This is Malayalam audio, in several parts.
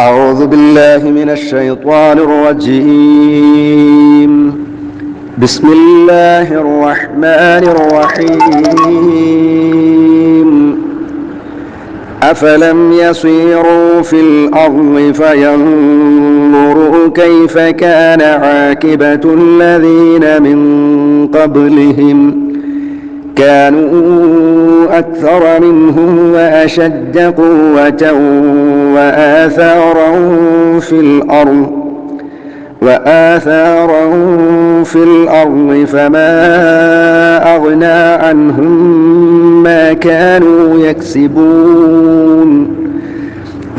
أعوذ بالله من الشيطان الرجيم. بسم الله الرحمن الرحيم. أفلم يسيروا في الأرض فينظروا كيف كان عاقبة الذين من قبلهم كانوا أكثر منهم وأشد قوة وآثارا في الأرض فما أغنى عنهم ما كانوا يكسبون.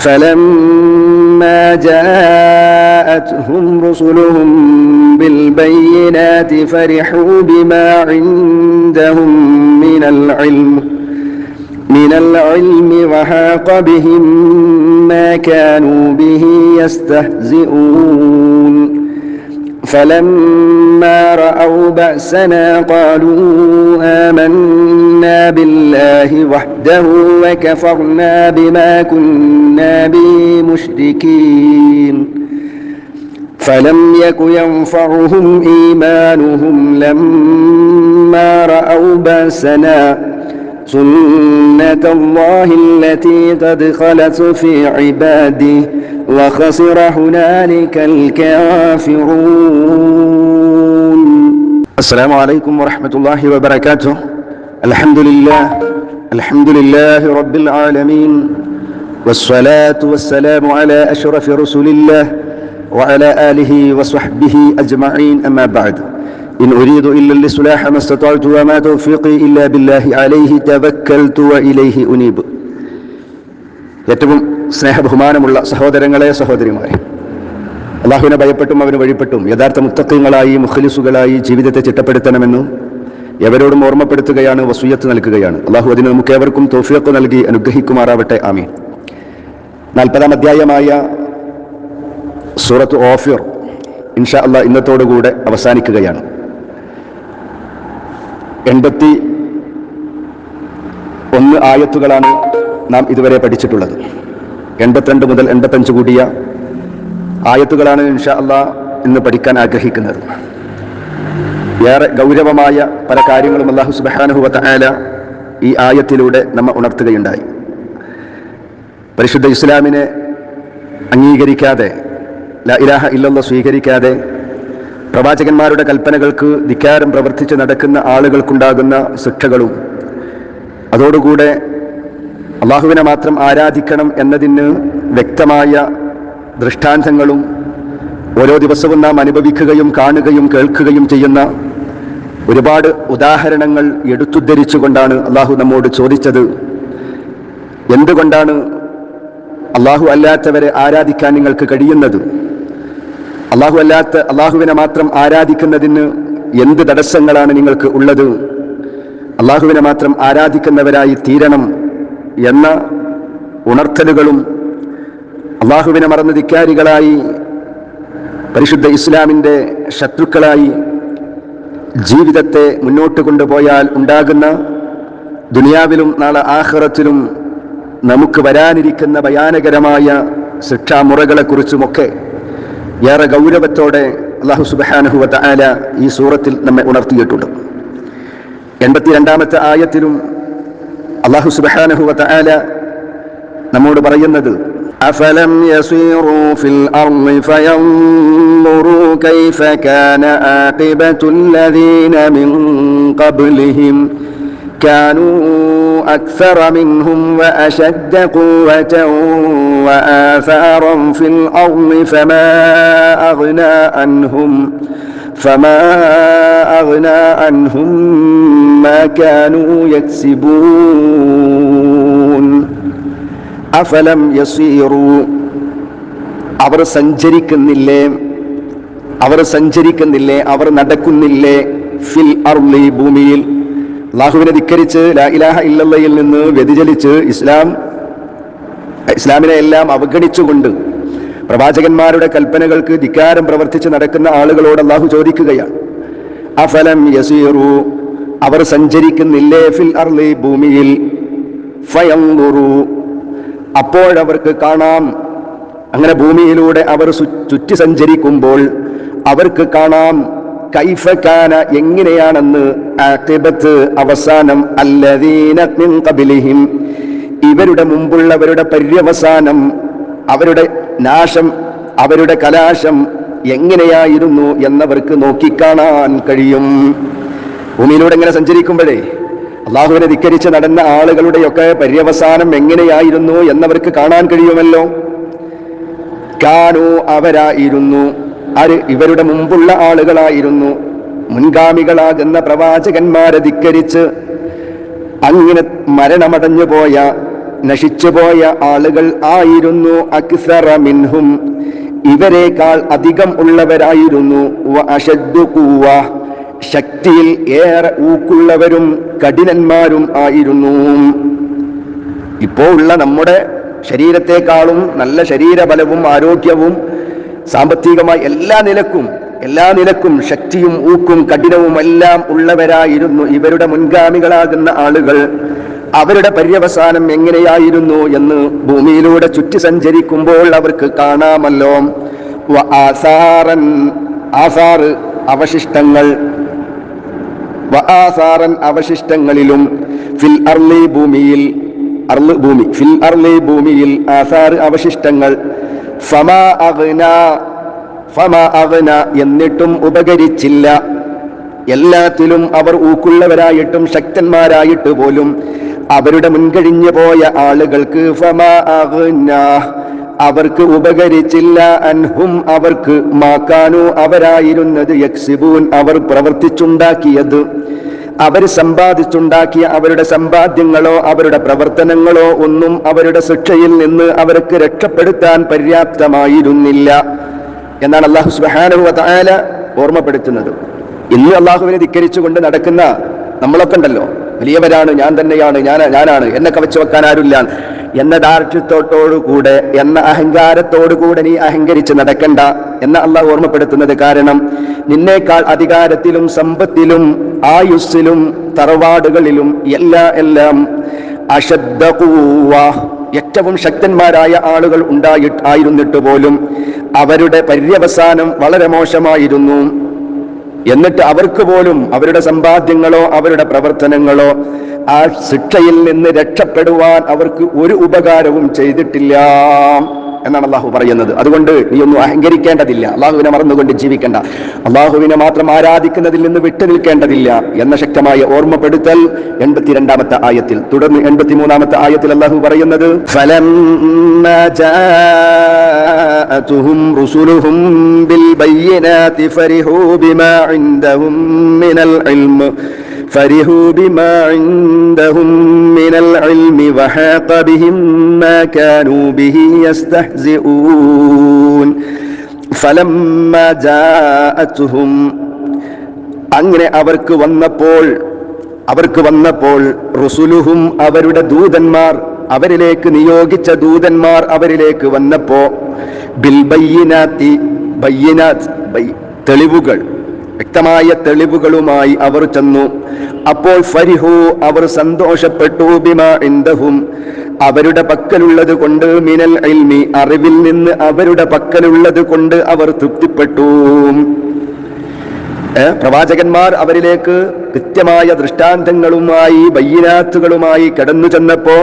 فلما جاءتهم رسلهم بالبينات فرحوا بما عندهم من العلم وحاق بهم ما كانوا به يستهزئون. فلما رأوا بأسنا قالوا آمنا بالله وحده وكفرنا بما كنا به مشركين. فلم يك ينفعهم إيمانهم لما رأوا بأسنا سنة الله التي قد خلت في عباده وخسر هنالك الكافرون. السلام عليكم ورحمة الله وبركاته. الحمد لله رب العالمين، والصلاة والسلام على أشرف رسول الله وعلى آله وصحبه أجمعين. أما بعد، إن أريد إلا الإصلاح ما استطعت وما توفيقي إلا بالله عليه توكلت وإليه أنيب. ഏറ്റവും സ്നേഹബഹുമാനമുള്ള സഹോദരങ്ങളെ, സഹോദരിമാരെ, അള്ളാഹുവിനെ ഭയപ്പെട്ടും അവന് വഴിപ്പെട്ടും യഥാർത്ഥ മുത്തഖീങ്ങളായി മുഖ്ലിസുകളായി ജീവിതത്തെ ചിട്ടപ്പെടുത്തണമെന്നും എവരോടും ഓർമ്മപ്പെടുത്തുകയാണ്, വസിയ്യത്ത് നൽകുകയാണ്. അള്ളാഹു അതിന് നമുക്ക് ഏവർക്കും തൗഫീഖ് നൽകി അനുഗ്രഹിക്കുമാറാവട്ടെ. ആമീൻ. 40-ാം അധ്യായമായ സൂറത്ത് ഓഫിർ ഇൻഷാ അല്ലാഹ് ഇന്നത്തോടുകൂടെ അവസാനിക്കുകയാണ്. 81 ആയത്തുകളാണ് നാം ഇതുവരെ പഠിച്ചിട്ടുള്ളത്. 82 മുതൽ 85 കൂടിയ ആയത്തുകളാണ് ഇൻഷാ അല്ലാഹ് ഇന്ന് പഠിക്കാൻ ആഗ്രഹിക്കുന്നത്. ഏറെ ഗൗരവമായ പല കാര്യങ്ങളും അല്ലാഹു സുബ്ഹാനഹു വ തആല ഈ ആയത്തിലൂടെ നമ്മെ ഉണർത്തുകയുണ്ടായി. പരിശുദ്ധ ഇസ്ലാമിനെ അംഗീകരിക്കാതെ, ലാ ഇലാഹ ഇല്ലല്ലാഹ് സ്വീകരിക്കാതെ, പ്രവാചകന്മാരുടെ കൽപ്പനകൾക്ക് ധിക്കാരം പ്രവർത്തിച്ച് നടക്കുന്ന ആളുകൾക്കുണ്ടാകുന്ന ശിക്ഷകളും, അതോടുകൂടെ അള്ളാഹുവിനെ മാത്രം ആരാധിക്കണം എന്നതിന് വ്യക്തമായ ദൃഷ്ടാന്തങ്ങളും ഓരോ ദിവസവും നാം അനുഭവിക്കുകയും കാണുകയും കേൾക്കുകയും ചെയ്യുന്ന ഒരുപാട് ഉദാഹരണങ്ങൾ എടുത്തുദ്ധരിച്ചുകൊണ്ടാണ് അള്ളാഹു നമ്മോട് ചോദിച്ചത്, എന്തുകൊണ്ടാണ് അള്ളാഹു അല്ലാത്തവരെ ആരാധിക്കാൻ നിങ്ങൾക്ക് കഴിയുന്നത്? അള്ളാഹുവിനെ മാത്രം ആരാധിക്കുന്നതിന് എന്ത് തടസ്സങ്ങളാണ് നിങ്ങൾക്ക് ഉള്ളത്? അള്ളാഹുവിനെ മാത്രം ആരാധിക്കുന്നവരായി തീരണം എന്ന ഉണർത്തലുകളും, അള്ളാഹുവിനെ മറന്ന് ധിക്കാരികളായി പരിശുദ്ധ ഇസ്ലാമിൻ്റെ ശത്രുക്കളായി ജീവിതത്തെ മുന്നോട്ട് കൊണ്ടുപോയാൽ ഉണ്ടാകുന്ന ദുനിയാവിലും നാളെ ആഖിറത്തിലും നമുക്ക് വരാനിരിക്കുന്ന ഭയാനകരമായ ശിക്ഷാമുറകളെക്കുറിച്ചുമൊക്കെ ഏറെ ഗൗരവത്തോടെ അല്ലാഹു സുബ്ഹാനഹു വ തആല ഈ സൂറത്തിൽ നമ്മെ ഉണർത്തിയിട്ടുണ്ട്. 82-ാമത്തെ ആയത്തിലും അല്ലാഹു സുബ്ഹാനഹു വ തആല നമ്മോട് പറയുന്നത്, അഫലം യസീറൂ ഫിൽ അർളി ഫയൻദുറൂ കൈഫ കാന ആഖിബത്തുൽ ലദീന മിൻ ഖബ്ലിഹിം كانوا أكثر منهم وأشد قوة وآثارا في الأرض فما أغنى عنهم ما كانوا يكسبون. أفلم يسيروا അവർ സഞ്ചരിക്കുന്നില്ലേ, അവർ നടക്കുന്നില്ലേ, ഫിൽ അർളി ഭൂമിയിൽ, അല്ലാഹുവിനെ ധിക്കരിച്ച് ലാ ഇലാഹ ഇല്ലല്ലയിൽ നിന്ന് വ്യതിചലിച്ച് ഇസ്ലാമിനെ എല്ലാം അവഗണിച്ചുകൊണ്ട് പ്രവാചകന്മാരുടെ കൽപ്പനകൾക്ക് ധിക്കാരം പ്രവർത്തിച്ച് നടക്കുന്ന ആളുകളോട് അല്ലാഹു ചോദിക്കുകയാണ്, അഫലം യസീറു, അവർ സഞ്ചരിക്കുന്നില്ലേ ഫിൽ അർളി ഭൂമിയിൽ, ഫയൻദുറു, അപ്പോഴവർക്ക് കാണാം, അങ്ങനെ ഭൂമിയിലൂടെ അവർ ചുറ്റി സഞ്ചരിക്കുമ്പോൾ അവർക്ക് കാണാം കൈഫ കാന എങ്ങനെയാണെന്ന് ആഖിബത്ത് അവസാനം അല്ലദീന മിൻ ഖബ്ലിഹിം ഇവരുടെ മുമ്പുള്ളവരുടെ പര്യവസാനം, അവരുടെ നാശം, അവരുടെ കലാശം എങ്ങനെയായിരുന്നു എന്നവർക്ക് നോക്കിക്കാണാൻ കഴിയും. ഭൂമിയിലൂടെ ഇങ്ങനെ സഞ്ചരിക്കുമ്പോഴേ അള്ളാഹുവിനെ ധിക്കരിച്ച് നടന്ന ആളുകളുടെയൊക്കെ പര്യവസാനം എങ്ങനെയായിരുന്നു എന്നവർക്ക് കാണാൻ കഴിയുമല്ലോ. കാനു അവരായിരുന്നു, ആര്? ഇവരുടെ മുമ്പുള്ള ആളുകളായിരുന്നു, മുൻഗാമികളാകുന്ന പ്രവാചകന്മാരെ ധിക്കരിച്ച് അങ്ങനെ മരണമടഞ്ഞു പോയ, നശിച്ചുപോയ ആളുകൾ ആയിരുന്നു. അക്സറ മിൻഹും ഇവരെക്കാൾ അധികം ഉള്ളവരായിരുന്നു. വഅശദ്ദു ഖുവ്വ ശക്തിയിൽ ഏറെ ഊക്കുള്ളവരും കഠിനന്മാരും ആയിരുന്നു. ഇപ്പോൾ ഉള്ള നമ്മുടെ ശരീരത്തെക്കാളും നല്ല ശരീരബലവും ആരോഗ്യവും സാമ്പത്തികമായി എല്ലാ നിലക്കും ശക്തിയും ഊക്കും കഠിനവും എല്ലാം ഉള്ളവരായിരുന്നു ഇവരുടെ മുൻഗാമികളാകുന്ന ആളുകൾ. അവരുടെ പര്യവസാനം എങ്ങനെയായിരുന്നു എന്ന് ഭൂമിയിലൂടെ ചുറ്റി സഞ്ചരിക്കുമ്പോൾ അവർക്ക് കാണാമല്ലോ. അവശിഷ്ടങ്ങളിലും ഫിൽ അർളി ഭൂമിയിൽ ഭൂമിയിൽ ആസാർ അവശിഷ്ടങ്ങൾ. ഫമാ അഗ്ന എന്നിട്ടും ഉപകരിച്ചില്ല. എല്ലാത്തിലും അവർ ഊക്കുള്ളവരായിട്ടും ശക്തന്മാരായിട്ട് പോലും അവരുടെ മുൻകഴിഞ്ഞു പോയ ആളുകൾക്ക് ഫമാ അഗ്ന അവർക്ക് ഉപകരിച്ചില്ല. അൻഹും അവർക്ക് മാക്കാനു അവരായിരുന്നത് യക്സിബൂൻ അവർ പ്രവർത്തിച്ചുണ്ടാക്കിയത്, അവർ സമ്പാദിച്ചുണ്ടാക്കിയ അവരുടെ സമ്പാദ്യങ്ങളോ അവരുടെ പ്രവർത്തനങ്ങളോ ഒന്നും അവരുടെ ശിക്ഷയിൽ നിന്ന് അവർക്ക് രക്ഷപ്പെടുത്താൻ പര്യാപ്തമായിരുന്നില്ല എന്നാണ് അല്ലാഹു സുബ്ഹാനഹു വ തആല ഓർമ്മപ്പെടുത്തുന്നത്. ഇന്ന് അള്ളാഹുവിനെ ധിക്കരിച്ചുകൊണ്ട് നടക്കുന്ന നമ്മളൊക്കെ ഉണ്ടല്ലോ, വലിയവരാണ്, ഞാൻ തന്നെയാണ്, ഞാനാണ്, എന്നെ കവച്ചു വെക്കാൻ ആരുമില്ല എന്ന ദാർഢ്യത്തോടുകൂടെ, എന്ന അഹങ്കാരത്തോടുകൂടെ നീ അഹങ്കരിച്ച് നടക്കണ്ട എന്ന അള്ളാഹു ഓർമ്മപ്പെടുത്തുന്നത്. കാരണം നിന്നേക്കാൾ അധികാരത്തിലും സമ്പത്തിലും ആയുസ്സിലും തറവാടുകളിലും എല്ലാം അശദ്ദ ഖുവ്വ ഏറ്റവും ശക്തന്മാരായ ആളുകൾ ആയിരുന്നിട്ട് പോലും അവരുടെ പര്യവസാനം വളരെ മോശമായിരുന്നു. എന്നിട്ട് അവർക്ക് പോലും അവരുടെ സമ്പാദ്യങ്ങളോ അവരുടെ പ്രവർത്തനങ്ങളോ ആ ശിക്ഷയിൽ നിന്ന് രക്ഷപ്പെടുവാൻ അവർക്ക് ഒരു ഉപകാരവും ചെയ്തിട്ടില്ല എന്നാണ് അള്ളാഹു പറയുന്നത്. അതുകൊണ്ട് നീ ഒന്നും അഹങ്കരിക്കേണ്ടതില്ല, അള്ളാഹുവിനെ മറന്നുകൊണ്ട് ജീവിക്കേണ്ട, അള്ളാഹുവിനെ മാത്രം ആരാധിക്കുന്നതിൽ നിന്ന് വിട്ടുനിൽക്കേണ്ടതില്ല എന്ന ശക്തമായ ഓർമ്മപ്പെടുത്തൽ 82-ാമത്തെ ആയത്തിൽ. തുടർന്ന് 83-ാമത്തെ ആയത്തിൽ അള്ളാഹു പറയുന്നത് ഫലമ്മാ ജാഅതുഹും റുസുലുഹും ബിൽ ബയ്യിനാതി ഫരിഹൂ ബിമാ ഇൻദഹും മിനൽ ഇൽമ് فرحوا بما عندهم من العلم وحاق بهم ما كانوا به يستهزئون فلما جاءتهم അങ്ങനെ അവർക്ക് വന്നപ്പോൾ റുസുലുഹും അവരുടെ ദൂതന്മാർ, അവരിലേക്ക് നിയോഗിച്ച ദൂതന്മാർ അവരിലേക്ക് വന്നപ്പോ ബിൽ ബയ്യിനാത്തി തെളിവുകൾ, വ്യക്തമായ തെളിവുകളുമായി അവർ ചെന്നു. അപ്പോൾ ഫരിഹു അവർ സന്തോഷപ്പെട്ടു ബിമാ ഇൻദഹും അവരുടെ പക്കലുള്ളത് കൊണ്ട്, മിനൽ ഇൽമി അറിവിൽ നിന്ന് അവരുടെ പക്കലുള്ളത് കൊണ്ട് അവർ തൃപ്തിപ്പെട്ടു. പ്രവാചകന്മാർ അവരിലേക്ക് കൃത്യമായ ദൃഷ്ടാന്തങ്ങളുമായി ബയ്യിനാത്തുകളുമായി കടന്നു ചെന്നപ്പോ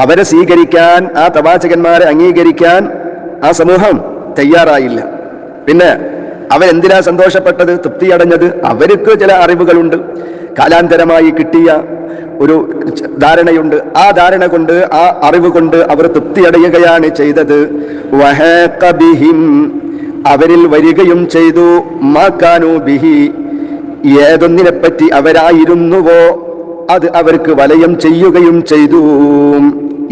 അവരെ സ്വീകരിക്കാൻ, ആ പ്രവാചകന്മാരെ അംഗീകരിക്കാൻ ആ സമൂഹം തയ്യാറായില്ല. പിന്നെ അവരെന്തിനാ സന്തോഷപ്പെട്ടത്, തൃപ്തിയടഞ്ഞത്? അവർക്ക് ചില അറിവുകളുണ്ട്, കാലാന്തരമായി കിട്ടിയ ഒരു ധാരണയുണ്ട്. ആ ധാരണ കൊണ്ട്, ആ അറിവ് കൊണ്ട് അവർ തൃപ്തിയടയുകയാണ് ചെയ്തത്. വഹഖ ബിഹിം അവരിൽ വരികയും ചെയ്തു. മാ കാനൂ ബിഹി ഏതൊന്നിനെപ്പറ്റി അവരായിരുന്നുവോ അത് അവർക്ക് വലയം ചെയ്യുകയും ചെയ്തു.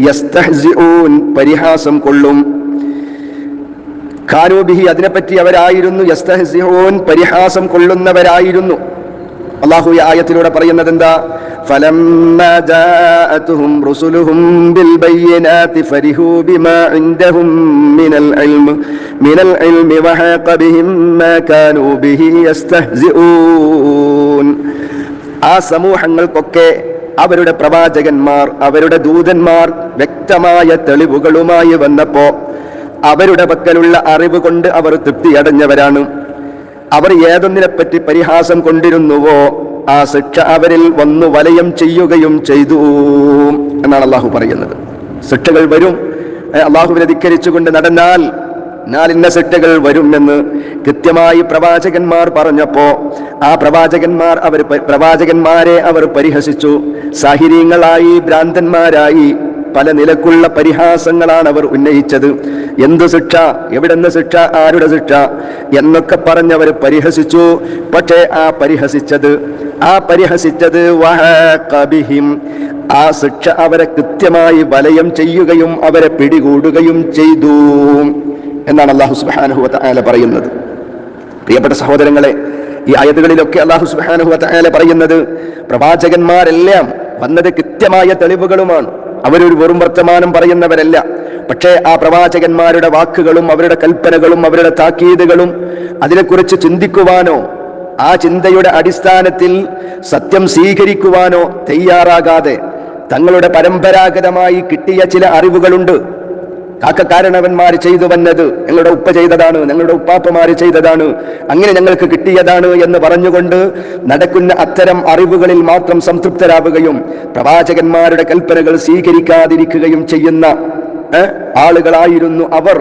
യസ്തഹ്സിഊൻ പരിഹാസം കൊള്ളും. ഖാനൂബിഹി അതിനെപ്പറ്റി അവരായിരുന്നു യസ്തഹ്സിഊൻ പരിഹാസം കൊള്ളുന്നവരായിരുന്നു. അല്ലാഹു ഈ ആയത്തിലൂടെ പറയുന്നത് എന്താ? ഫലമ്മാ ജാഅതുഹും റുസുലുഹും ബിൽ ബയ്യിനാതി ഫരിഹൂ ബിമാ ഇൻദഹും മിനൽ ഇൽമി വഹഖ ബിഹിം മാ കാനൂ ബിഹി യസ്തഹ്സിഊൻ. ആ സമൂഹങ്ങൾക്കൊക്കെ അവരുടെ പ്രവാചകന്മാർ, അവരുടെ ദൂതന്മാർ വ്യക്തമായ തെളിവുകളുമായി വന്നപ്പോ അവരുടെ പക്കലുള്ള അറിവ് കൊണ്ട് അവർ തൃപ്തിയടഞ്ഞവരാണ്. അവർ ഏതൊന്നിനെപ്പറ്റി പരിഹാസം കൊണ്ടിരുന്നുവോ ആ ശിക്ഷ അവരിൽ വന്നു വലയം ചെയ്യുകയും ചെയ്തു എന്നാണ് അള്ളാഹു പറയുന്നത്. ശിക്ഷകൾ വരും. അള്ളാഹുവിനെ ധിക്കരിച്ചുകൊണ്ട് നടന്നാൽ ഇന്ന ശിക്ഷകൾ വരും എന്ന് കൃത്യമായി പ്രവാചകന്മാർ പറഞ്ഞപ്പോ ആ പ്രവാചകന്മാരെ അവർ പരിഹസിച്ചു. സാഹിര്യങ്ങളായി, ഭ്രാന്തന്മാരായി പല നിലക്കുള്ള പരിഹാസങ്ങളാണ് അവർ ഉന്നയിച്ചത്. എന്ത് ശിക്ഷ, എവിടെന്ന് ശിക്ഷ, ആരുടെ ശിക്ഷ എന്നൊക്കെ പറഞ്ഞവർ പരിഹസിച്ചു. പക്ഷേ ആ പരിഹസിച്ചത് വഹഖബിഹിം, ആ ശിക്ഷ അവരെ കൃത്യമായി വലയം ചെയ്യുകയും അവരെ പിടികൂടുകയും ചെയ്തു എന്നാണ് അല്ലാഹു സുബ്ഹാനഹു വ തആല പറയുന്നത്. പ്രിയപ്പെട്ട സഹോദരങ്ങളെ, ഈ ആയത്തുകളിലൊക്കെ അല്ലാഹു സുബ്ഹാനഹു വ തആല പറയുന്നത് പ്രവാചകന്മാരെല്ലാം വന്നത് കൃത്യമായ തെളിവുകളുമാണ്. അവരൊരു വെറും വർത്തമാനം പറയുന്നവരല്ല. പക്ഷേ ആ പ്രവാചകന്മാരുടെ വാക്കുകളും അവരുടെ കൽപ്പനകളും അവരുടെ താക്കീതുകളും അതിനെക്കുറിച്ച് ചിന്തിക്കുവാനോ ആ ചിന്തയുടെ അടിസ്ഥാനത്തിൽ സത്യം സ്വീകരിക്കുവാനോ തയ്യാറാകാതെ തങ്ങളുടെ പരമ്പരാഗതമായി കിട്ടിയ ചില അറിവുകളുണ്ട്. കാരണവന്മാർ ചെയ്തു വന്നത് ഞങ്ങളുടെ ഉപ്പ ചെയ്തതാണ്, ഞങ്ങളുടെ ഉപ്പാപ്പമാര് ചെയ്തതാണ്, അങ്ങനെ ഞങ്ങൾക്ക് കിട്ടിയതാണ് എന്ന് പറഞ്ഞുകൊണ്ട് നടക്കുന്ന അത്തരം അറിവുകളിൽ മാത്രം സംതൃപ്തരാവുകയും പ്രവാചകന്മാരുടെ കൽപ്പനകൾ സ്വീകരിക്കാതിരിക്കുകയും ചെയ്യുന്ന ആളുകളായിരുന്നു അവർ.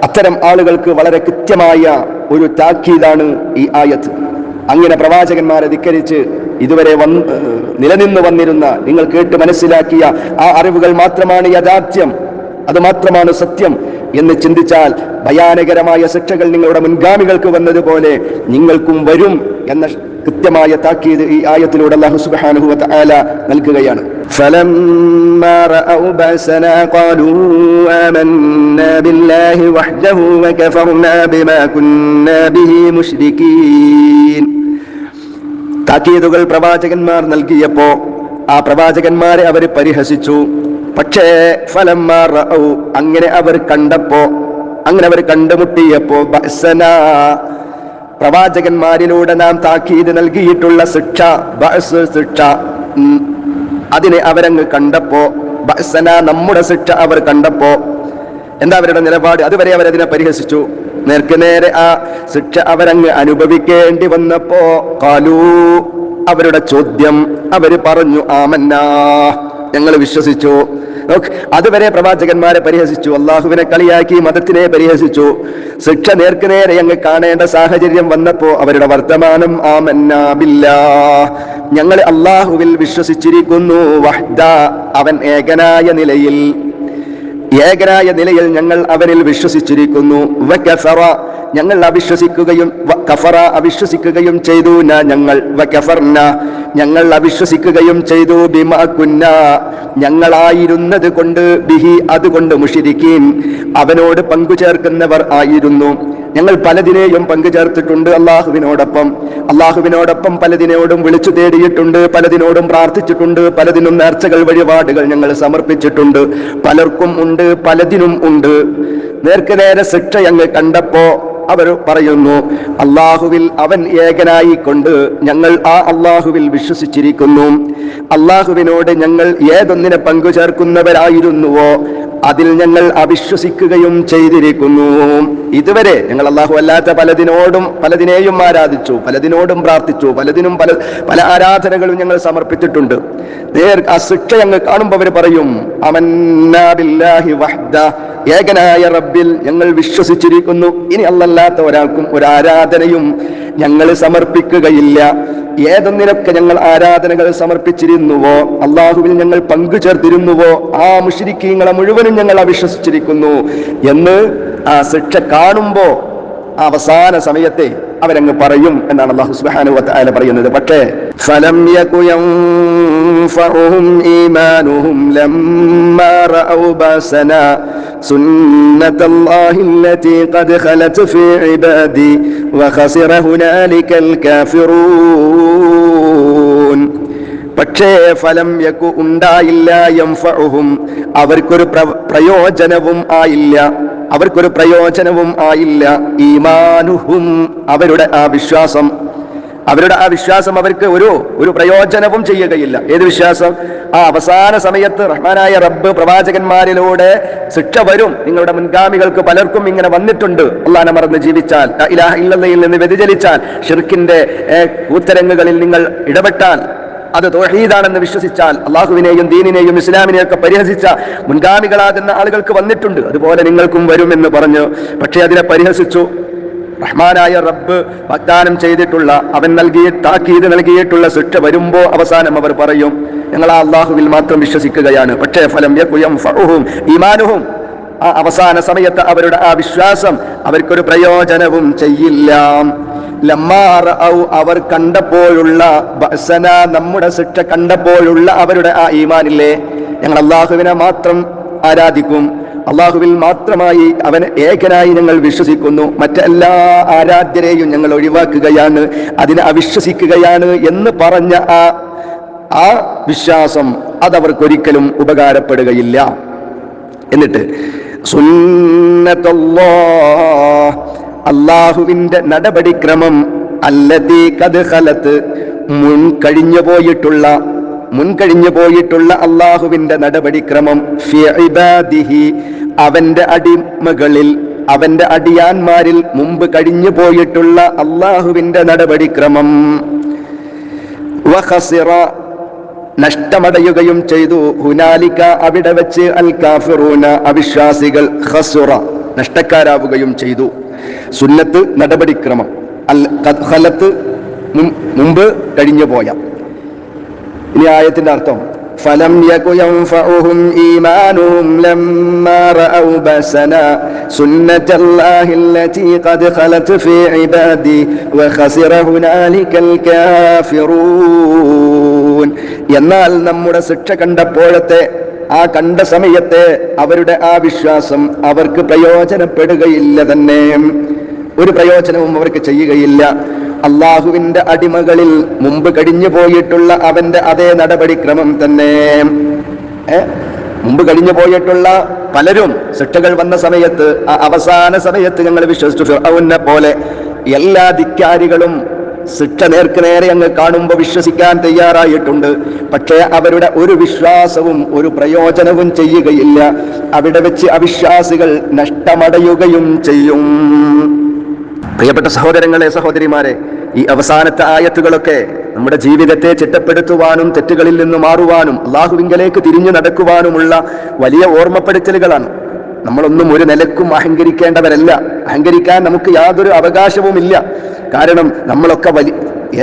അത്തരം ആളുകൾക്ക് വളരെ കൃത്യമായ ഒരു താക്കീതാണ് ഈ ആയത്ത്. അങ്ങനെ പ്രവാചകന്മാരെ ധിക്കരിച്ച് ഇതുവരെ നിലനിന്നു വന്നിരുന്ന, നിങ്ങൾ കേട്ട് മനസ്സിലാക്കിയ ആ അറിവുകൾ മാത്രമാണ് യാഥാർത്ഥ്യം, അത് മാത്രമാണ് സത്യം എന്ന് ചിന്തിച്ചാൽ ഭയാനകരമായ ശിക്ഷകൾ നിങ്ങളുടെ മുൻഗാമികൾക്ക് വന്നതുപോലെ നിങ്ങൾക്കും വരും എന്ന കൃത്യമായ താക്കീത് ഈ ആയത്തിലൂടെ അല്ലാഹു സുബ്ഹാനഹു വ തആല നൽകുകയാണ്. ഫലമ്മാ റഅൗ ബഅസനാ ഖാലൂ ആമന്നാ ബില്ലാഹി വഹ്ദഹു വകഫർനാ ബിമാ കുന്നാ ബിഹി മുശ്രികീൻ. താക്കീതുകൾ പ്രവാചകന്മാർ നൽകിയപ്പോ ആ പ്രവാചകന്മാരെ അവർ പരിഹസിച്ചു. പക്ഷേ ഫലമ്മാ റഅൗ, അങ്ങനെ അവർ കണ്ടുമുട്ടിയപ്പോ ബഅസനാ, പ്രവാചകന്മാരിലൂടെ നാം താക്കീത് നൽകിയിട്ടുള്ള ശിക്ഷ, ശിക്ഷ, അതിനെ അവരങ്ങ് കണ്ടപ്പോ, ബഅസനാ നമ്മുടെ ശിക്ഷ അവർ കണ്ടപ്പോ എന്താ അവരുടെ നിലപാട്? അതുവരെ അവരതിനെ പരിഹസിച്ചു. നേർക്കുനേരെ ആ ശിക്ഷ അവരങ്ങ് അനുഭവിക്കേണ്ടി വന്നപ്പോ ഖാലൂ, അവരുടെ ചോദ്യം, അവര് പറഞ്ഞു ആമന്നാ, ഞങ്ങൾ വിശ്വസിച്ചു. അതുവരെ പ്രവാചകന്മാരെ പരിഹസിച്ചു, അള്ളാഹുവിനെ കളിയാക്കി, മതത്തിനെ പരിഹസിച്ചു. ശിക്ഷ നേർക്കുനേരെ അങ്ങ് കാണേണ്ട സാഹചര്യം വന്നപ്പോ അവരുടെ വർത്തമാനം ആമന്നാ ബില്ലാഹ്, ഞങ്ങൾ അള്ളാഹുവിൽ വിശ്വസിച്ചിരിക്കുന്നു. വഹ്ദ, അവൻ ഏകനായ നിലയിൽ ഞങ്ങൾ അവനിൽ വിശ്വസിച്ചിരിക്കുന്നു. വകഫറ, ഞങ്ങൾ അവിശ്വസിക്കുകയും, കഫറ അവിശ്വസിക്കുകയും ചെയ്തു. ഞങ്ങൾ അവിശ്വസിക്കുകയും ചെയ്തു. ബിമാ കുന്നാ, ഞങ്ങളായിരുന്നത് കൊണ്ട്, ബിഹി അതുകൊണ്ട്, മുശ്രിക്കീൻ അവനോട് പങ്കു ചേർക്കുന്നവർ ആയിരുന്നു. ഞങ്ങൾ പലതിനെയും പങ്കു ചേർത്തിട്ടുണ്ട് അള്ളാഹുവിനോടൊപ്പം പലതിനോടും വിളിച്ചു തേടിയിട്ടുണ്ട്, പലതിനോടും പ്രാർത്ഥിച്ചിട്ടുണ്ട്, പലതിനും നേർച്ചകൾ, വഴിപാടുകൾ ഞങ്ങൾ സമർപ്പിച്ചിട്ടുണ്ട്. പലർക്കും ഉണ്ട്, പലതിനും ഉണ്ട്. നേർക്കുനേരെ ശിക്ഷ ഞങ്ങൾ കണ്ടപ്പോ അവർ പറയുന്നു അള്ളാഹുവിൽ അവൻ ഏകനായിക്കൊണ്ട് ഞങ്ങൾ ആ അള്ളാഹുവിൽ വിശ്വസിച്ചിരിക്കുന്നു. അള്ളാഹുവിനോട് ഞങ്ങൾ ഏതൊന്നിനെ പങ്കു ചേർക്കുന്നവരായിരുന്നുവോ അതിൽ ഞങ്ങൾ അവിശ്വസിക്കുകയും ചെയ്തിരിക്കുന്നു. ഇതുവരെ ഞങ്ങൾ അള്ളാഹു അല്ലാത്ത പലതിനെയും ആരാധിച്ചു, പലതിനോടും പ്രാർത്ഥിച്ചു, പലതിനും പല ആരാധനകളും ഞങ്ങൾ സമർപ്പിച്ചിട്ടുണ്ട്. ആ ശിക്ഷ ഞങ്ങൾ കാണുമ്പോൾ അവർ പറയും ആമന്നാ ബില്ലാഹി വഹ്ദ, ഏകനായ റബ്ബിൽ ഞങ്ങൾ വിശ്വസിച്ചിരിക്കുന്നു. ഇനി അല്ലാത്ത ഒരാൾക്കും ഒരു ആരാധനയും ഞങ്ങൾ സമർപ്പിക്കുകയില്ല. ഏതൊന്നിനൊക്കെ ഞങ്ങൾ ആരാധനകൾ സമർപ്പിച്ചിരുന്നുവോ, അള്ളാഹുവിൽ ഞങ്ങൾ പങ്കു ചേർത്തിരുന്നുവോ, ആ മുശ്രിക്കീങ്ങളെ മുഴുവനും ഞങ്ങൾ അവിശ്വസിച്ചിരിക്കുന്നു എന്ന് ആ ശിക്ഷ കാണുമ്പോ അവസാന സമയത്തെ അവരങ്ങ് പറയും എന്നാണ് അല്ലാഹു സുബ്ഹാനഹു വ തആല പറയുന്നത്. പക്ഷേ ഫലം യകു യൻഫഉഹും ഈമാനുഹും ലമ്മാ റഅൗ ബഅസനാ സുന്നത്തല്ലാഹി അല്ലതി ഖദ് ഖലത് ഫീ ഇബാദി വഖസിറ ഹുനാലികൽ കാഫിറൂൻ. പക്ഷേ ഫലം യകു ഉണ്ടായില്ല, യൻഫഉഹും അവർക്കൊരു പ്രയോജനവും ആയില്ല, ഈമാനുഹും അവരുടെ ആ വിശ്വാസം, അവരുടെ ആ വിശ്വാസം അവർക്ക് ഒരു പ്രയോജനവും ചെയ്യുകയില്ല. ഏത് വിശ്വാസം? ആ അവസാന സമയത്ത് റഹ്മാനായ റബ്ബ് പ്രവാചകന്മാരിലൂടെ ശിക്ഷ വരും, നിങ്ങളുടെ മുൻഗാമികൾക്ക് പലർക്കും ഇങ്ങനെ വന്നിട്ടുണ്ട്, അല്ലാഹനെ മറന്ന് ജീവിച്ചാൽ, ലാ ഇലാഹ ഇല്ലല്ലാഹയിൽ നിന്ന് വ്യതിചലിച്ചാൽ, ഷിർക്കിന്റെ കൂത്തരങ്ങുകളിൽ നിങ്ങൾ ഇടപെട്ടാൽ, അത് തൗഹീദാണെന്ന് വിശ്വസിച്ചാൽ, അള്ളാഹുവിനെയും ദീനിനെയും ഇസ്ലാമിനെയും ഒക്കെ പരിഹസിച്ച മുൻഗാമികളാകുന്ന ആളുകൾക്ക് വന്നിട്ടുണ്ട്, അതുപോലെ നിങ്ങൾക്കും വരുമെന്ന് പറഞ്ഞു. പക്ഷേ അതിനെ പരിഹസിച്ചു. റഹ്മാനായ റബ്ബ് വാഗ്ദാനം ചെയ്തിട്ടുള്ള, അവൻ താക്കീത് നൽകിയിട്ടുള്ള ശിക്ഷ വരുമ്പോ അവസാനം അവർ പറയും, ഞങ്ങൾ ആ അള്ളാഹുവിൽ മാത്രം വിശ്വസിക്കുകയാണ്. പക്ഷേ ഫലം യകുയം ഫഉഹും ഈമാനുഹും, ആ അവസാന സമയത്ത് അവരുടെ ആ വിശ്വാസം അവർക്കൊരു പ്രയോജനവും ചെയ്യില്ല. ലമ്മാർ അവർ കണ്ടപ്പോഴുള്ള ബഅസന, നമ്മുടെ ശിക്ഷ കണ്ടപ്പോഴുള്ള അവരുടെ ആ ഈമാനില്ലേ, ഞങ്ങൾ അള്ളാഹുവിനെ മാത്രം ആരാധിക്കും, അള്ളാഹുവിൽ മാത്രമായി അവൻ ഏകനായി ഞങ്ങൾ വിശ്വസിക്കുന്നു, മറ്റെല്ലാ ആരാധ്യരെയും ഞങ്ങൾ ഒഴിവാക്കുകയാണ്, അതിനെ അവിശ്വസിക്കുകയാണ് എന്ന് പറഞ്ഞ ആ വിശ്വാസം അതവർക്കൊരിക്കലും ഉപകാരപ്പെടുകയില്ല. എന്നിട്ട് സുന്നത്തുല്ലാഹ്, അള്ളാഹുവിന്റെ നടപടിക്രമം, അല്ലദീ ഖദ് ഖലത്ത്, മുൻകഴിഞ്ഞു പോയിട്ടുള്ള അള്ളാഹുവിന്റെ നടപടിക്രമം, ഫി ഇബാദിഹി, അവന്റെ അടിമകളിൽ, അവന്റെ അടിയാന്മാരിൽ മുമ്പ് കഴിഞ്ഞു പോയിട്ടുള്ള അള്ളാഹുവിന്റെ നടപടിക്രമം. വഖസിറ, നഷ്ടമടയുകയും ചെയ്തു, ഹുനാലിക, അവിടെ വെച്ച്, അൽ കാഫിറൂന, അവിശ്വാസികൾ, ഖസുറ, നഷ്ടക്കാരാവുകയും ചെയ്തു. സുന്നത്ത് നടപടിക്രമം, അൽ ഖലത്ത് മുമ്പ് കഴിഞ്ഞു പോയ. ഇനി ആയത്തിന്റെ അർത്ഥം, ഫലം യകു യൻഫഉഹും ഈമാനുഹും ലമ്മാ റഅൗ ബഅസനാ സുന്നത്തല്ലാഹി അല്ലതി ഖദ് ഖലത് ഫീ ഇബാദി വഖസിറ ഹുനാലികൽ കാഫിറൂൻ. എന്നാൽ നമ്മുടെ ശിക്ഷ കണ്ടപ്പോഴത്തെ ആ കണ്ട സമയത്തെ അവരുടെ ആ വിശ്വാസം അവർക്ക് പ്രയോജനപ്പെടുകയില്ല തന്നെ, ഒരു പ്രയോജനവും അവർക്ക് ചെയ്യുകയില്ല. അള്ളാഹുവിന്റെ അടിമകളിൽ മുമ്പ് കഴിഞ്ഞു പോയിട്ടുള്ള അവന്റെ അതേ നടപടിക്രമം തന്നെ. മുമ്പ് കഴിഞ്ഞു പോയിട്ടുള്ള പലരും ശിക്ഷകൾ വന്ന സമയത്ത്, ആ അവസാന സമയത്ത് ഞങ്ങൾ വിശ്വസിച്ചു. ഫിർഔനെ പോലെ എല്ലാ ധിക്കാരികളും ശിക്ഷ നേർക്ക് നേരെ അങ്ങ് കാണുമ്പോൾ വിശ്വസിക്കാൻ തയ്യാറായിട്ടുണ്ട്. പക്ഷേ അവരുടെ ഒരു വിശ്വാസവും ഒരു പ്രയോജനവും ചെയ്യുകയില്ല. അവിടെ വെച്ച് അവിശ്വാസികൾ നഷ്ടമടയുകയും ചെയ്യും. പ്രിയപ്പെട്ട സഹോദരങ്ങളെ, സഹോദരിമാരെ, ഈ അവസാനത്തെ ആയത്തുകളൊക്കെ നമ്മുടെ ജീവിതത്തെ ചിട്ടപ്പെടുത്തുവാനും തെറ്റുകളിൽ നിന്ന് മാറുവാനും അള്ളാഹുവിങ്കലേക്ക് തിരിഞ്ഞു നടക്കുവാനുമുള്ള വലിയ ഓർമ്മപ്പെടുത്തലുകളാണ്. നമ്മളൊന്നും ഒരു നിലക്കും അഹങ്കരിക്കേണ്ടവരല്ല. അഹങ്കരിക്കാൻ നമുക്ക് യാതൊരു അവകാശവുമില്ല. കാരണം നമ്മളൊക്കെ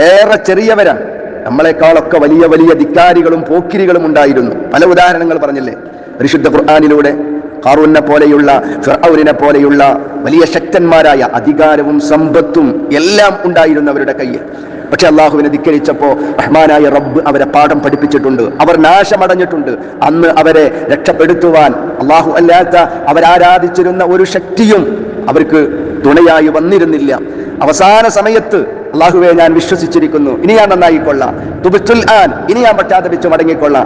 ഏറെ ചെറിയവരാണ്. നമ്മളെക്കാളൊക്കെ വലിയ വലിയ ധിക്കാരികളും പോക്കിരികളും ഉണ്ടായിരുന്നു. പല ഉദാഹരണങ്ങൾ പറഞ്ഞില്ലേ പരിശുദ്ധ ഖുർആനിലൂടെ. ഖാറൂനെ പോലെയുള്ള, ഫിർഔനെ പോലെയുള്ള വലിയ ശക്തന്മാരായ, അധികാരവും സമ്പത്തും എല്ലാം ഉണ്ടായിരുന്നവരുടെ കയ്യിൽ. പക്ഷെ അള്ളാഹുവിനെ ധിക്കരിച്ചപ്പോൾ റഹ്മാനായ റബ്ബ് അവരെ പാഠം പഠിപ്പിച്ചിട്ടുണ്ട്. അവർ നാശമടഞ്ഞിട്ടുണ്ട്. അന്ന് അവരെ രക്ഷപ്പെടുത്തുവാൻ അള്ളാഹു അല്ലാത്ത അവരാരാധിച്ചിരുന്ന ഒരു ശക്തിയും അവർക്ക് തുണയായി വന്നിരുന്നില്ല. അവസാന സമയത്ത് അള്ളാഹുവെ, ഞാൻ വിശ്വസിച്ചിരിക്കുന്നു, ഇനി ഞാൻ നന്നായിക്കൊള്ളാം, തുബ്തുൽ ആൻ, ഇനി ഞാൻ പശ്ചാത്തപിച്ച് മടങ്ങിക്കൊള്ളാം,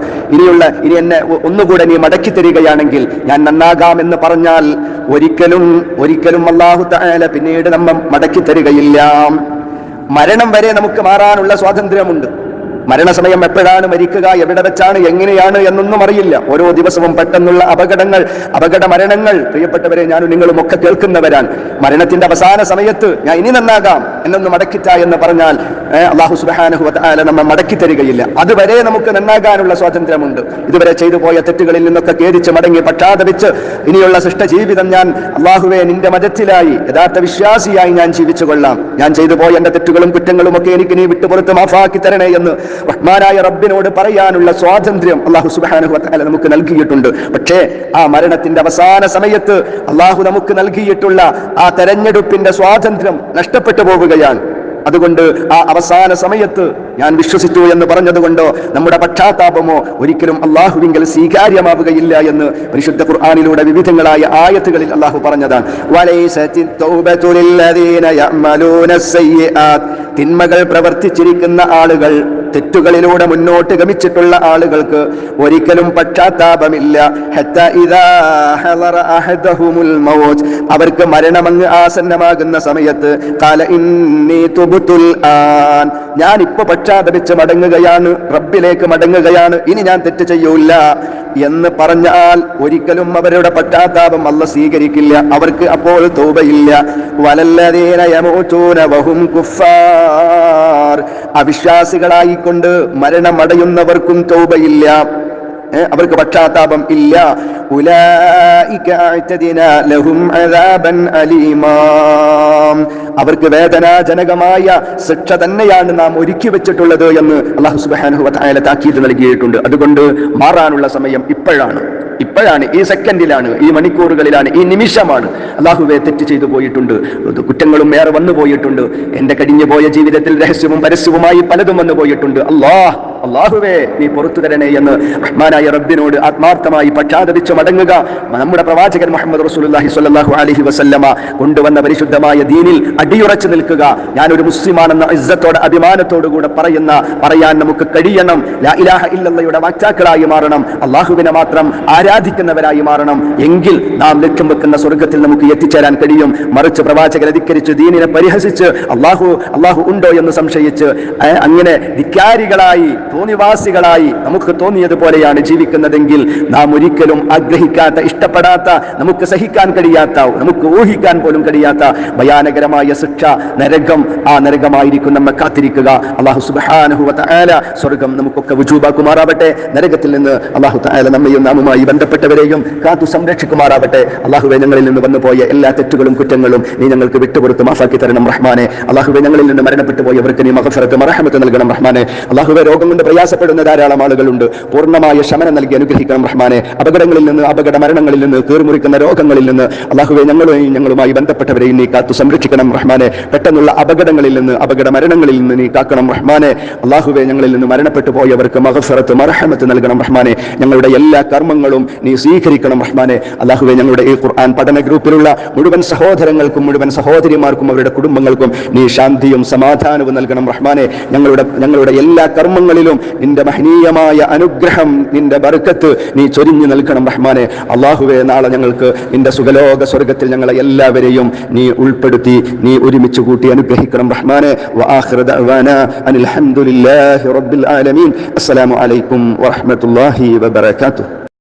ഇനി എന്നെ ഒന്നുകൂടെ നീ മടക്കി തരികയാണെങ്കിൽ ഞാൻ നന്നാകാം എന്ന് പറഞ്ഞാൽ ഒരിക്കലും അല്ലാഹു തആല പിന്നീട് നമ്മെ മടക്കി തരികയില്ല. മരണം വരെ നമുക്ക് മാറാനുള്ള സ്വാതന്ത്ര്യമുണ്ട്. മരണസമയം എപ്പോഴാണ് മരിക്കുക, എവിടെ വെച്ചാണ്, എങ്ങനെയാണ് എന്നൊന്നും അറിയില്ല. ഓരോ ദിവസവും പെട്ടെന്നുള്ള അപകട മരണങ്ങൾ പ്രിയപ്പെട്ടവരെ, ഞാനും നിങ്ങളും ഒക്കെ കേൾക്കുന്നവരാണ്. മരണത്തിന്റെ അവസാന സമയത്ത് ഞാൻ ഇനി നന്നാകാം എന്നൊന്ന് മടക്കിറ്റ എന്ന് പറഞ്ഞാൽ അല്ലാഹു സുബ്ഹാനഹു വ തആല നമ്മെ മടക്കി തരികയില്ല. അതുവരെ നമുക്ക് നന്നാകാനുള്ള സ്വാതന്ത്ര്യമുണ്ട്. ഇതുവരെ ചെയ്തു പോയ തെറ്റുകളിൽ നിന്നൊക്കെ ഖേദിച്ച് മടങ്ങി പശ്ചാത്തപിച്ച് ഇനിയുള്ള സൃഷ്ടജീവിതം ഞാൻ അല്ലാഹുവേ നിന്റെ മതത്തിലായി യഥാർത്ഥ വിശ്വാസിയായി ഞാൻ ജീവിച്ചു കൊള്ളാം, ഞാൻ ചെയ്തു പോയ എന്റെ തെറ്റുകളും കുറ്റങ്ങളും ഒക്കെ എനിക്ക് നീ വിട്ടുപുറത്ത് മാഫാക്കി തരണേ എന്ന് റഹ്മാനായ റബ്ബിനോട് പറയാനുള്ള സ്വാതന്ത്ര്യം അല്ലാഹു സുബ്ഹാനഹു വ തആല നമുക്ക് നൽകിയിട്ടുണ്ട്. പക്ഷേ ആ മരണത്തിന്റെ അവസാന സമയത്ത് അല്ലാഹു നമുക്ക് നൽകിയിട്ടുള്ള ആ തെരഞ്ഞെടുപ്പിന്റെ സ്വാതന്ത്ര്യം നഷ്ടപ്പെട്ടു പോവുകയാണ്. അതുകൊണ്ട് ആ അവസാന സമയത്ത് ഞാൻ വിശ്വസിച്ചു എന്ന് പറഞ്ഞതുകൊണ്ടോ നമ്മുടെ പക്ഷാതാപമോ ഒരിക്കലും അല്ലാഹുവിങ്കൽ സ്വീകാര്യമാവുകയില്ല എന്ന് പരിശുദ്ധ ഖുർആനിലൂടെ വിവിധങ്ങളായ ആയത്തുകളിൽ അല്ലാഹു പറഞ്ഞതാണ്. വലൈസത്തി തൗബതു ലില്ലദീന യഅമലൂന അസ്സയ്യിആത്ത്, തിന്മകൾ പ്രവർത്തിച്ചിരിക്കുന്ന ആളുകൾ, തെറ്റുകളിലൂടെ മുന്നോട്ട് ഗമിച്ചിട്ടുള്ള ആളുകൾക്ക് ഒരിക്കലും പശ്ചാത്താപമില്ല. ഹത്താ ഇദാ ഹളറ അഹദഹുമുൽ മൗത്ത്, അവർക്ക് മരണമങ്ങ് ആസന്നമാകുന്ന സമയത്ത് ഖാല ഇന്നി തുബ്തുൽ ആൻ, ഞാൻ ഇപ്പൊ പശ്ചാത്തപിച്ച് മടങ്ങുകയാണ്, റബ്ബിലേക്ക് മടങ്ങുകയാണ്, ഇനി ഞാൻ തെറ്റ് ചെയ്യൂല എന്ന് പറഞ്ഞാൽ ഒരിക്കലും അവരുടെ പശ്ചാത്താപം അല്ലാഹു സ്വീകരിക്കില്ല. അവർക്ക് അപ്പോൾ തൗബയില്ല. വലല്ലദീന യമൂതൂന വഹും കുഫാർ, അവിശ്വാസികളായിക്കൊണ്ട് മരണമടയുന്നവർക്കും തൗബയില്ല, അവർക്ക് പശ്ചാത്താപം ഇല്ല. ഉലൈക അഅ്തദിനാ ലഹും അദാബൻ അലീമാ, അവർക്ക് വേദനാജനകമായ ശിക്ഷ തന്നെയാണ് നാം ഒരുക്കി വെച്ചിട്ടുള്ളത് എന്ന് അല്ലാഹു സുബ്ഹാനഹു വ തആല താക്കീത് നൽകിയിട്ടുണ്ട്. അതുകൊണ്ട് മാറാനുള്ള സമയം ഇപ്പോഴാണ്, ഈ സെക്കൻഡിലാണ്, ഈ മണിക്കൂറുകളിലാണ്, ഈ നിമിഷമാണ്. അല്ലാഹുവേ തെറ്റ് ചെയ്തു പോയിട്ടുണ്ട്, കുറ്റങ്ങളും ഏറെ വന്നു പോയിട്ടുണ്ട്, എന്റെ കഴിഞ്ഞു പോയ ജീവിതത്തിൽ രഹസ്യവും പരസ്യവുമായി പലതും വന്നു പോയിട്ടുണ്ട്. അല്ലാഹുവേ നീ പുറത്തു തരണേ എന്ന് റഹ്മാനായ റബ്ബിനോട് ആത്മാർത്ഥമായി പശ്ചാത്തപിച്ച് മടങ്ങുക. നമ്മുടെ പ്രവാചകൻ മുഹമ്മദ് റസൂലുള്ളാഹി സ്വല്ലല്ലാഹു അലൈഹി വസല്ലമ കൊണ്ടുവന്ന പരിശുദ്ധമായ ദീനിൽ അടിയുറച്ചു നിൽക്കുക. ഞാനൊരു മുസ്ലിമാണെന്ന ഇസ്സത്തോടെ അഭിമാനത്തോടുകൂടെ പറയാൻ നമുക്ക് കഴിയണം. ലാ ഇലാഹ ഇല്ലല്ലാഹയുടെ വാക്താക്കളായി മാറണം, അല്ലാഹുവിനെ മാത്രം ആരാധിക്കുന്നവരായി മാറണം. എങ്കിൽ നാം ലക്ഷ്യം വെക്കുന്ന സ്വർഗത്തിൽ നമുക്ക് എത്തിച്ചേരാൻ കഴിയും. മറിച്ച് പ്രവാചകരെ ധിക്കരിച്ച് ദീനിനെ പരിഹസിച്ച് അല്ലാഹു ഉണ്ടോ എന്ന് സംശയിച്ച് അങ്ങനെ ധിക്കാരികളായി തോന്നിവാസികളായി നമുക്ക് തോന്നിയതുപോലെയാണ് ജീവിക്കുന്നതെങ്കിൽ നാം ഒരിക്കലും ആഗ്രഹിക്കാത്ത, ഇഷ്ടപ്പെടാത്ത, നമുക്ക് സഹിക്കാൻ കഴിയാത്ത, നമുക്ക് ഊഹിക്കാൻ പോലും കഴിയാത്ത ഭയാനകരമായ ശിക്ഷ, നരകം, ആ നരകമായിരിക്കും നമ്മെ കാത്തിരിക്കുക. അല്ലാഹു സുബ്ഹാനഹു വ തആല സ്വർഗം നമുക്കൊക്കെ വുജൂബാക്കുമാറാവട്ടെ. നരകത്തിൽ നിന്ന് അല്ലാഹു തആല നമ്മയും നാമുമായി ബന്ധപ്പെട്ടവരെയും കാത്തു സംരക്ഷിക്കുമാറാവട്ടെ. അല്ലാഹുവേ, ഞങ്ങളിൽ നിന്ന് വന്നുപോയ എല്ലാ തെറ്റുകളും കുറ്റങ്ങളും നീ ഞങ്ങൾക്ക് വിട്ടുപുറത്ത് മാഫാക്കി തരണം റഹ്മാനെ. അല്ലാഹുവേ, ഞങ്ങളിൽ നിന്ന് മരണപ്പെട്ടു പോയവർക്ക് നീ മഗ്ഫിറത്ത് മർഹമത്ത് നൽകണം റഹ്മാനെ. അല്ലാഹുവേ, രോഗം കൊണ്ട് പ്രയാസപ്പെടുന്ന ധാരാളം ആളുകളുണ്ട്, പൂർണ്ണമായ ശമനം നൽകി അനുഗ്രഹിക്കണം റഹ്മാനെ. അപകടങ്ങളിൽ നിന്ന്, അപകട മരണങ്ങളിൽ നിന്ന്, കീറുമുറിക്കുന്ന രോഗങ്ങളിൽ നിന്ന് അല്ലാഹുവേ ഞങ്ങളുമായി ബന്ധപ്പെട്ടവരെയും നീ കാത്തു സംരക്ഷിക്കണം റഹ്മാനെ. പെട്ടെന്നുള്ള അപകടങ്ങളിൽ നിന്ന്, അപകട മരണങ്ങളിൽ നിന്ന് നീ കാക്കണം റഹ്മാനെ. അല്ലാഹുവേ, ഞങ്ങളിൽ നിന്ന് മരണപ്പെട്ടു പോയവർക്ക് മഗ്ഫിറത്ത് മർഹമത്ത് നൽകണം റഹ്മാനെ. ഞങ്ങളുടെ എല്ലാ കർമ്മങ്ങളും നീ സ്വീകരിക്കണം റഹ്മാനെ. അല്ലാഹുവേ, ഞങ്ങളുടെ ഈ ഖുർആൻ പഠന ഗ്രൂപ്പിലുള്ള മുഴുവൻ സഹോദരങ്ങൾക്കും മുഴുവൻ സഹോദരിമാർക്കും അവരുടെ കുടുംബങ്ങൾക്കും നീ ശാന്തിയും സമാധാനവും നൽകണം റഹ്മാനെ. ഞങ്ങളുടെ എല്ലാ കർമ്മങ്ങളിലും നിന്റെ മഹനീയമായ അനുഗ്രഹം, നിന്റെ ബർക്കത്ത് നീ ചൊരിഞ്ഞു നൽകണം റഹ്മാനെ. അല്ലാഹുവേ, നാളെ ഞങ്ങൾക്ക് നിന്റെ സുഖലോക സ്വർഗത്തിൽ ഞങ്ങളെ എല്ലാവരെയും നീ ഉൾപ്പെടുത്തി നീ ഒരുമിച്ച് കൂട്ടി അനുഗ്രഹിക്കണം റഹ്മാനെ. വആഖിറു ദഅ്വാനാ അനിൽ ഹംദുലില്ലാഹി റബ്ബിൽ ആലമീൻ. അസ്സലാമു അലൈക്കും വറഹ്മത്തുള്ളാഹി വബറകാതുഹു.